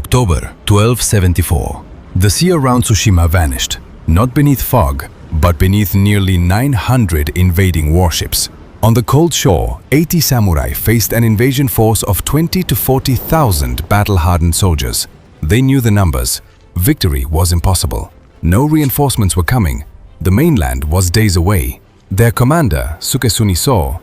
October 1274. The sea around Tsushima vanished, not beneath fog, but beneath nearly 900 invading warships. On the cold shore, 80 samurai faced an invasion force of 20 to 40,000 battle-hardened soldiers. They knew the numbers. Victory was impossible. No reinforcements were coming. The mainland was days away. Their commander, Sukekuni,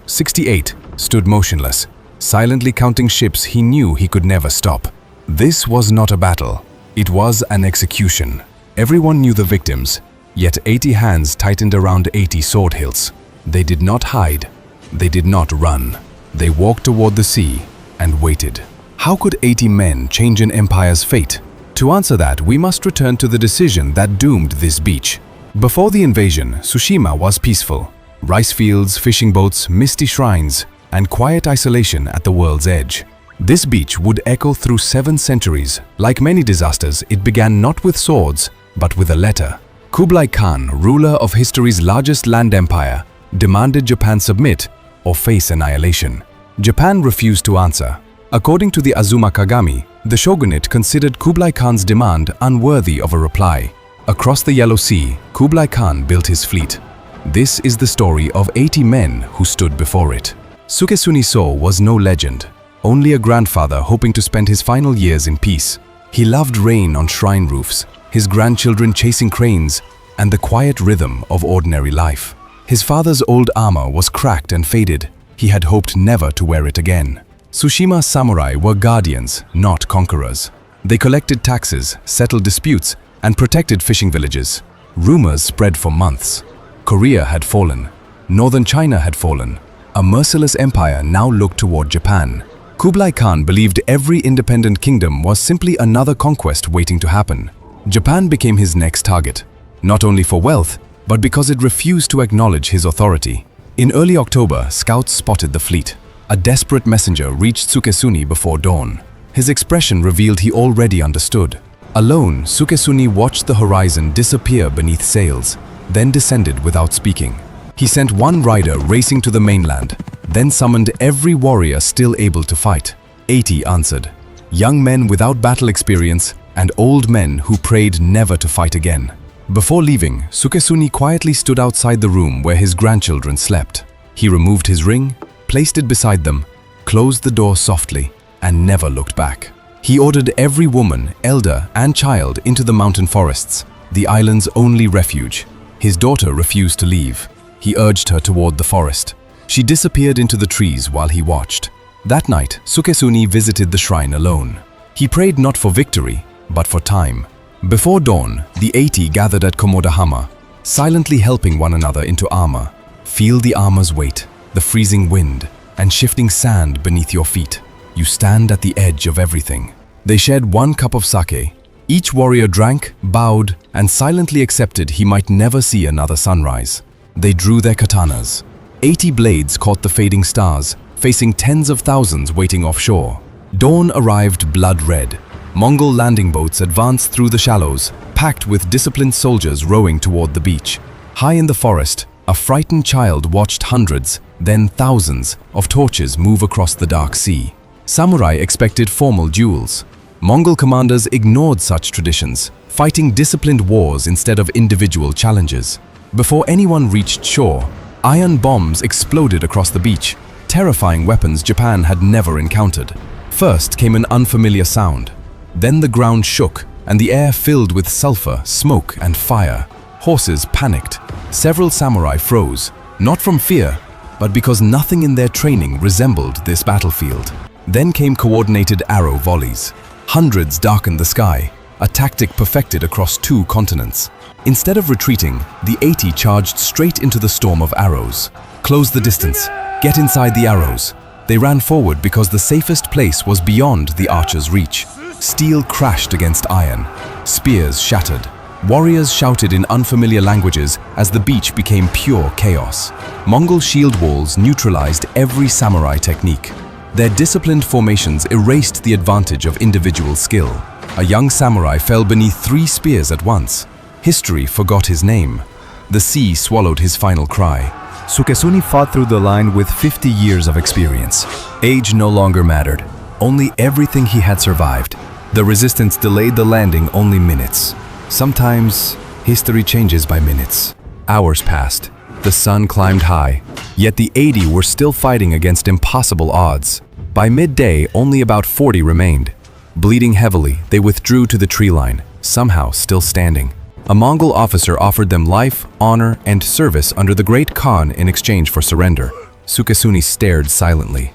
68, stood motionless, silently counting ships he knew he could never stop. This was not a battle. It was an execution. Everyone knew the victims, yet 80 hands tightened around 80 sword hilts. They did not hide. They did not run. They walked toward the sea and waited. How could 80 men change an empire's fate? To answer that, we must return to the decision that doomed this beach. Before the invasion, Tsushima was peaceful. Rice fields, fishing boats, misty shrines, and quiet isolation at the world's edge. This beach would echo through 7 centuries. Like many disasters, it began not with swords, but with a letter. Kublai Khan, ruler of history's largest land empire, demanded Japan submit or face annihilation. Japan refused to answer. According to the Azuma Kagami, the shogunate considered Kublai Khan's demand unworthy of a reply. Across the Yellow Sea, Kublai Khan built his fleet. This is the story of 80 men who stood before it. Sukekuni was no legend, only a grandfather hoping to spend his final years in peace. He loved rain on shrine roofs, his grandchildren chasing cranes, and the quiet rhythm of ordinary life. His father's old armor was cracked and faded. He had hoped never to wear it again. Tsushima's samurai were guardians, not conquerors. They collected taxes, settled disputes, and protected fishing villages. Rumors spread for months. Korea had fallen. Northern China had fallen. A merciless empire now looked toward Japan. Kublai Khan believed every independent kingdom was simply another conquest waiting to happen. Japan became his next target, not only for wealth, but because it refused to acknowledge his authority. In early October, scouts spotted the fleet. A desperate messenger reached Sukekuni before dawn. His expression revealed he already understood. Alone, Sukekuni watched the horizon disappear beneath sails, then descended without speaking. He sent one rider racing to the mainland, then summoned every warrior still able to fight. 80 answered, young men without battle experience and old men who prayed never to fight again. Before leaving, Sukekuni quietly stood outside the room where his grandchildren slept. He removed his ring, placed it beside them, closed the door softly, and never looked back. He ordered every woman, elder, and child into the mountain forests, the island's only refuge. His daughter refused to leave. He urged her toward the forest. She disappeared into the trees while he watched. That night, Sukekuni visited the shrine alone. He prayed not for victory, but for time. Before dawn, the 80 gathered at Komoda, silently helping one another into armor. Feel the armor's weight, the freezing wind, and shifting sand beneath your feet. You stand at the edge of everything. They shared one cup of sake. Each warrior drank, bowed, and silently accepted he might never see another sunrise. They drew their katanas. 80 blades caught the fading stars, facing tens of thousands waiting offshore. Dawn arrived blood red. Mongol landing boats advanced through the shallows, packed with disciplined soldiers rowing toward the beach. High in the forest, a frightened child watched hundreds, then thousands, of torches move across the dark sea. Samurai expected formal duels. Mongol commanders ignored such traditions, fighting disciplined wars instead of individual challenges. Before anyone reached shore, iron bombs exploded across the beach, terrifying weapons Japan had never encountered. First came an unfamiliar sound. Then the ground shook, and the air filled with sulfur, smoke, and fire. Horses panicked. Several samurai froze, not from fear, but because nothing in their training resembled this battlefield. Then came coordinated arrow volleys. Hundreds darkened the sky, a tactic perfected across 2 continents. Instead of retreating, the 80 charged straight into the storm of arrows. Close the distance. Get inside the arrows. They ran forward because the safest place was beyond the archer's reach. Steel crashed against iron. Spears shattered. Warriors shouted in unfamiliar languages as the beach became pure chaos. Mongol shield walls neutralized every samurai technique. Their disciplined formations erased the advantage of individual skill. A young samurai fell beneath 3 spears at once. History forgot his name. The sea swallowed his final cry. Sukekuni fought through the line with 50 years of experience. Age no longer mattered, only everything he had survived. The resistance delayed the landing only minutes. Sometimes, history changes by minutes. Hours passed. The sun climbed high. Yet the 80 were still fighting against impossible odds. By midday, only about 40 remained. Bleeding heavily, they withdrew to the tree line, somehow still standing. A Mongol officer offered them life, honor, and service under the Great Khan in exchange for surrender. Sukekuni stared silently,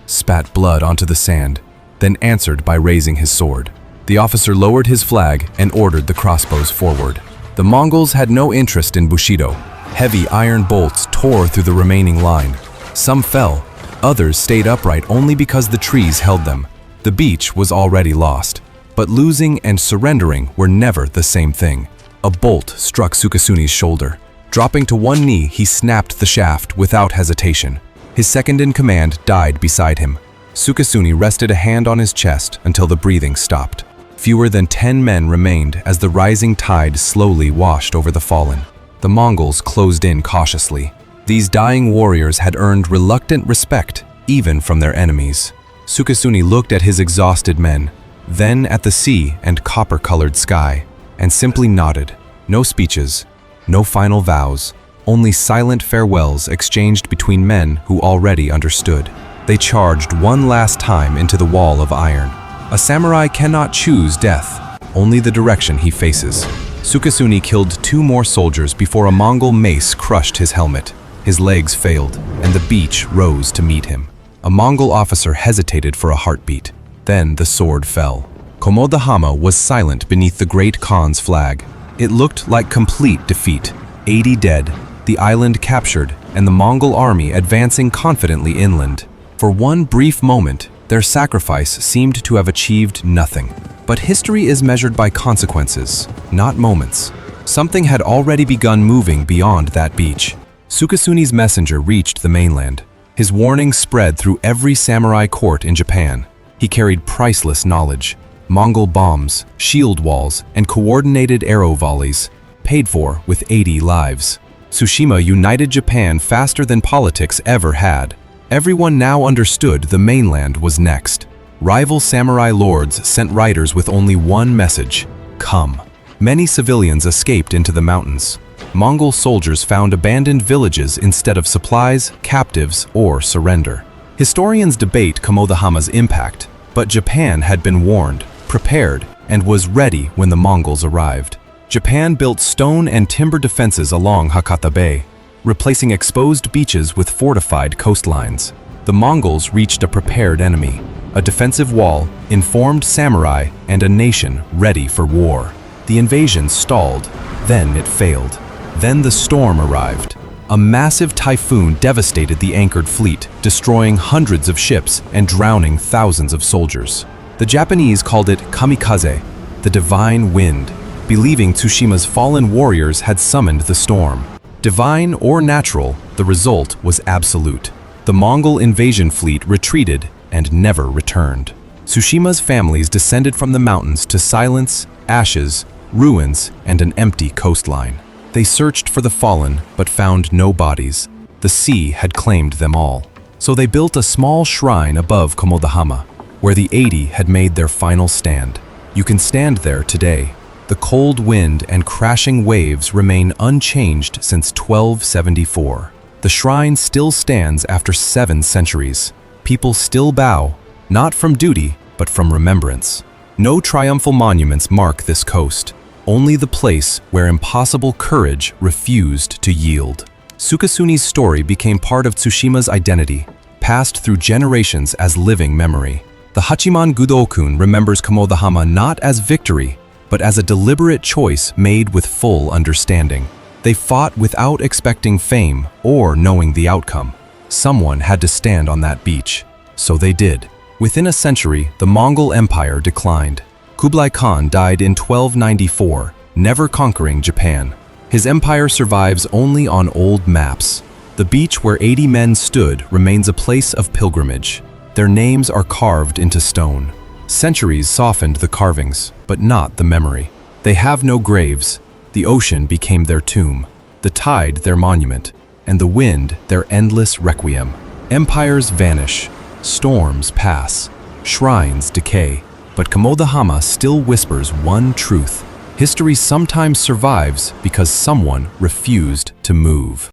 spat blood onto the sand, then answered by raising his sword. The officer lowered his flag and ordered the crossbows forward. The Mongols had no interest in Bushido. Heavy iron bolts tore through the remaining line. Some fell, others stayed upright only because the trees held them. The beach was already lost, but losing and surrendering were never the same thing. A bolt struck Sukekuni's shoulder. Dropping to one knee, he snapped the shaft without hesitation. His second-in-command died beside him. Sukekuni rested a hand on his chest until the breathing stopped. Fewer than 10 men remained as the rising tide slowly washed over the fallen. The Mongols closed in cautiously. These dying warriors had earned reluctant respect, even from their enemies. Sukekuni looked at his exhausted men, then at the sea and copper-colored sky, and simply nodded. No speeches, no final vows, only silent farewells exchanged between men who already understood. They charged one last time into the wall of iron. A samurai cannot choose death, only the direction he faces. Sukekuni killed 2 more soldiers before a Mongol mace crushed his helmet. His legs failed, and the beach rose to meet him. A Mongol officer hesitated for a heartbeat. Then the sword fell. Komoda was silent beneath the Great Khan's flag. It looked like complete defeat. 80 dead, the island captured, and the Mongol army advancing confidently inland. For one brief moment, their sacrifice seemed to have achieved nothing. But history is measured by consequences, not moments. Something had already begun moving beyond that beach. Sukekuni's messenger reached the mainland. His warning spread through every samurai court in Japan. He carried priceless knowledge. Mongol bombs, shield walls, and coordinated arrow volleys, paid for with 80 lives. Tsushima united Japan faster than politics ever had. Everyone now understood the mainland was next. Rival samurai lords sent riders with only one message: come. Many civilians escaped into the mountains. Mongol soldiers found abandoned villages instead of supplies, captives, or surrender. Historians debate Komoda's impact, but Japan had been warned, prepared, and was ready when the Mongols arrived. Japan built stone and timber defenses along Hakata Bay, replacing exposed beaches with fortified coastlines. The Mongols reached a prepared enemy, a defensive wall, informed samurai, and a nation ready for war. The invasion stalled, then it failed. Then the storm arrived. A massive typhoon devastated the anchored fleet, destroying hundreds of ships and drowning thousands of soldiers. The Japanese called it kamikaze, the divine wind, believing Tsushima's fallen warriors had summoned the storm. Divine or natural, the result was absolute. The Mongol invasion fleet retreated and never returned. Tsushima's families descended from the mountains to silence, ashes, ruins, and an empty coastline. They searched for the fallen, but found no bodies. The sea had claimed them all. So they built a small shrine above Komoda, where the 80 had made their final stand. You can stand there today. The cold wind and crashing waves remain unchanged since 1274. The shrine still stands after 7 centuries. People still bow, not from duty, but from remembrance. No triumphal monuments mark this coast, only the place where impossible courage refused to yield. Sukekuni's story became part of Tsushima's identity, passed through generations as living memory. The Hachiman Gudokun remembers Komoda not as victory, but as a deliberate choice made with full understanding. They fought without expecting fame or knowing the outcome. Someone had to stand on that beach, so they did. Within a century, the Mongol Empire declined. Kublai Khan died in 1294, never conquering Japan. His empire survives only on old maps. The beach where 80 men stood remains a place of pilgrimage. Their names are carved into stone. Centuries softened the carvings, but not the memory. They have no graves. The ocean became their tomb, the tide their monument, and the wind their endless requiem. Empires vanish, storms pass, shrines decay, but But Komoda Hama still whispers one truth. History sometimes survives because someone refused to move.